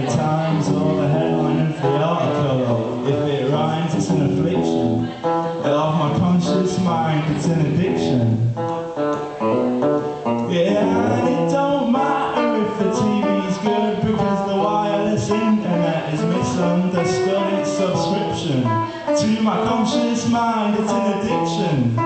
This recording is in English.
the Times or the headline of the article. If it rhymes, it's an affliction. Of my conscious mind, it's an addiction. Yeah, and it don't matter if the TV's good, because the wireless internet is misunderstood. It's subscription. To my conscious mind, it's an addiction.